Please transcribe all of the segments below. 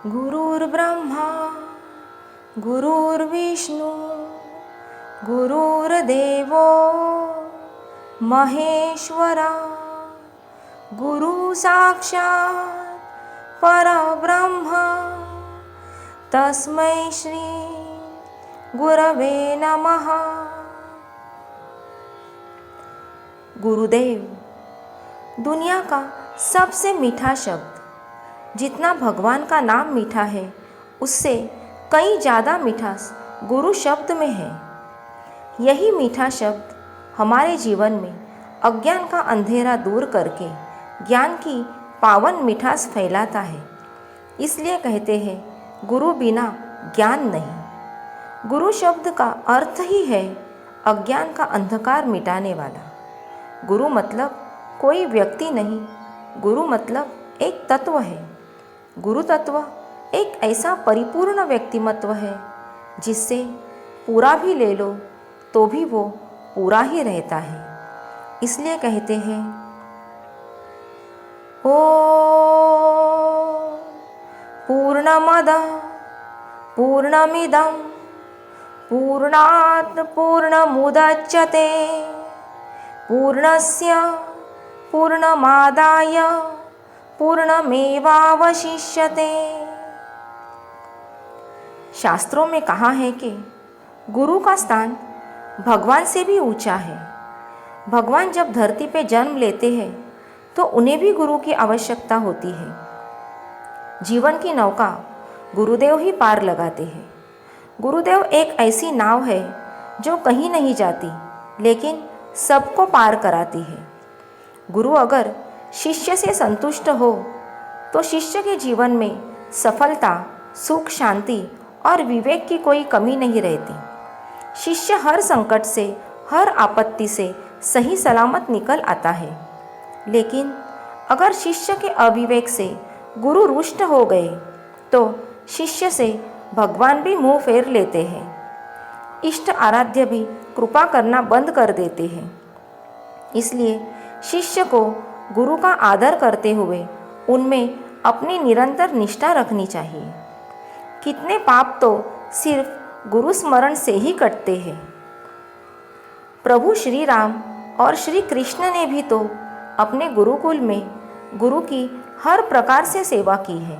गुरुर्ब्रह्मा गुरुर्विष्णु गुरुर्देवो महेश्वरा गुरु साक्षात् परब्रह्म तस्मै श्री गुरवे नमः। गुरुदेव दुनिया का सबसे मीठा शब्द। जितना भगवान का नाम मीठा है उससे कई ज़्यादा मिठास गुरु शब्द में है। यही मीठा शब्द हमारे जीवन में अज्ञान का अंधेरा दूर करके ज्ञान की पावन मिठास फैलाता है। इसलिए कहते हैं गुरु बिना ज्ञान नहीं। गुरु शब्द का अर्थ ही है अज्ञान का अंधकार मिटाने वाला। गुरु मतलब कोई व्यक्ति नहीं, गुरु मतलब एक तत्व है। गुरु तत्व एक ऐसा परिपूर्ण व्यक्तिमत्व है जिससे पूरा भी ले लो तो भी वो पूरा ही रहता है। इसलिए कहते हैं ओ पूर्णमदः पूर्णमिदं पूर्णात् पूर्णमुदच्यते पूर्णस्य पूर्णमादाय पूर्णमेवावशिष्यते। शास्त्रों में कहा है कि गुरु का स्थान भगवान से भी ऊंचा है। भगवान जब धरती पे जन्म लेते हैं तो उन्हें भी गुरु की आवश्यकता होती है। जीवन की नौका गुरुदेव ही पार लगाते हैं। गुरुदेव एक ऐसी नाव है जो कहीं नहीं जाती लेकिन सबको पार कराती है। गुरु अगर शिष्य से संतुष्ट हो तो शिष्य के जीवन में सफलता, सुख, शांति और विवेक की कोई कमी नहीं रहती। शिष्य हर संकट से, हर आपत्ति से सही सलामत निकल आता है। लेकिन अगर शिष्य के अविवेक से गुरु रुष्ट हो गए तो शिष्य से भगवान भी मुंह फेर लेते हैं। इष्ट आराध्य भी कृपा करना बंद कर देते हैं। इसलिए शिष्य को गुरु का आदर करते हुए उनमें अपनी निरंतर निष्ठा रखनी चाहिए। कितने पाप तो सिर्फ गुरु स्मरण से ही कटते हैं। प्रभु श्री राम और श्री कृष्ण ने भी तो अपने गुरुकुल में गुरु की हर प्रकार से सेवा की है।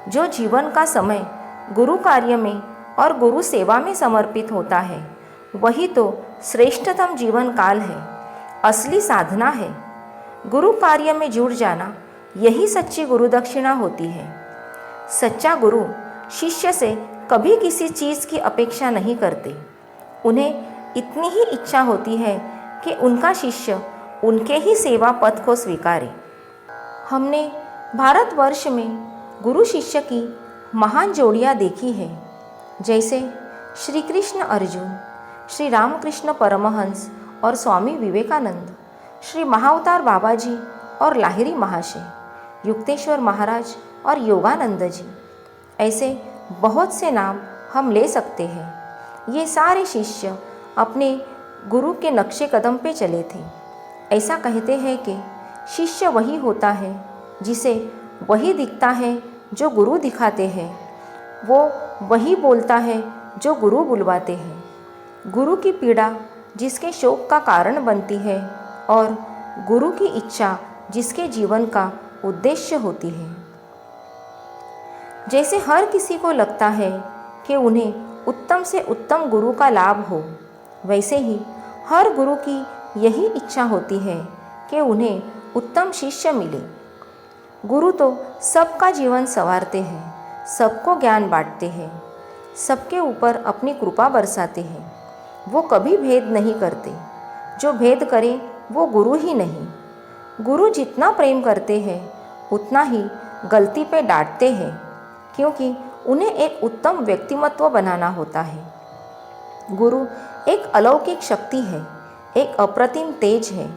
जो जीवन का समय गुरु कार्य में और गुरु सेवा में समर्पित होता है वही तो श्रेष्ठतम जीवन काल है, असली साधना है। गुरु कार्य में जुड़ जाना यही सच्ची गुरु दक्षिणा होती है। सच्चा गुरु शिष्य से कभी किसी चीज़ की अपेक्षा नहीं करते। उन्हें इतनी ही इच्छा होती है कि उनका शिष्य उनके ही सेवा पथ को स्वीकारे। हमने भारतवर्ष में गुरु शिष्य की महान जोड़ियाँ देखी है, जैसे श्री कृष्ण अर्जुन, श्री रामकृष्ण परमहंस और स्वामी विवेकानंद, श्री महाअवतार बाबा जी और लाहिरी महाशय, युक्तेश्वर महाराज और योगानंद जी। ऐसे बहुत से नाम हम ले सकते हैं। ये सारे शिष्य अपने गुरु के नक्शे कदम पे चले थे। ऐसा कहते हैं कि शिष्य वही होता है जिसे वही दिखता है जो गुरु दिखाते हैं, वो वही बोलता है जो गुरु बुलवाते हैं। गुरु की पीड़ा जिसके शोक का कारण बनती है और गुरु की इच्छा जिसके जीवन का उद्देश्य होती है। जैसे हर किसी को लगता है कि उन्हें उत्तम से उत्तम गुरु का लाभ हो, वैसे ही हर गुरु की यही इच्छा होती है कि उन्हें उत्तम शिष्य मिले। गुरु तो सबका जीवन संवारते हैं, सबको ज्ञान बांटते हैं, सबके ऊपर अपनी कृपा बरसाते हैं। वो कभी भेद नहीं करते। जो भेद करे वो गुरु ही नहीं। गुरु जितना प्रेम करते हैं उतना ही गलती पे डांटते हैं, क्योंकि उन्हें एक उत्तम व्यक्तिमत्व बनाना होता है। गुरु एक अलौकिक शक्ति है, एक अप्रतिम तेज है।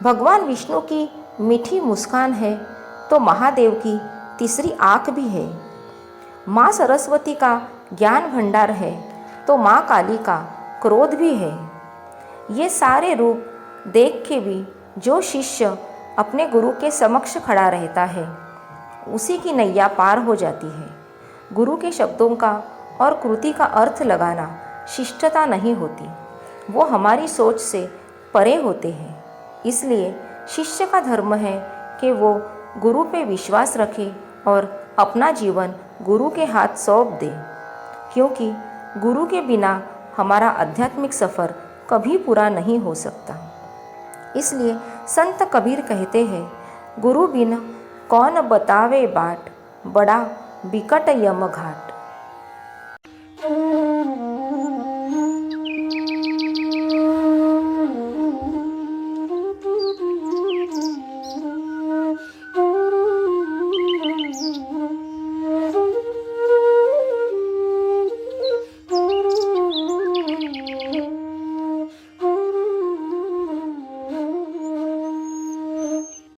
भगवान विष्णु की मीठी मुस्कान है तो महादेव की तीसरी आँख भी है। माँ सरस्वती का ज्ञान भंडार है तो माँ काली का क्रोध भी है। ये सारे रूप देख के भी जो शिष्य अपने गुरु के समक्ष खड़ा रहता है उसी की नैया पार हो जाती है। गुरु के शब्दों का और कृति का अर्थ लगाना शिष्टता नहीं होती, वो हमारी सोच से परे होते हैं। इसलिए शिष्य का धर्म है कि वो गुरु पे विश्वास रखे और अपना जीवन गुरु के हाथ सौंप दे, क्योंकि गुरु के बिना हमारा आध्यात्मिक सफ़र कभी पूरा नहीं हो सकता। इसलिए संत कबीर कहते हैं, गुरु बिन कौन बतावे बाट, बड़ा बिकट यम घाट।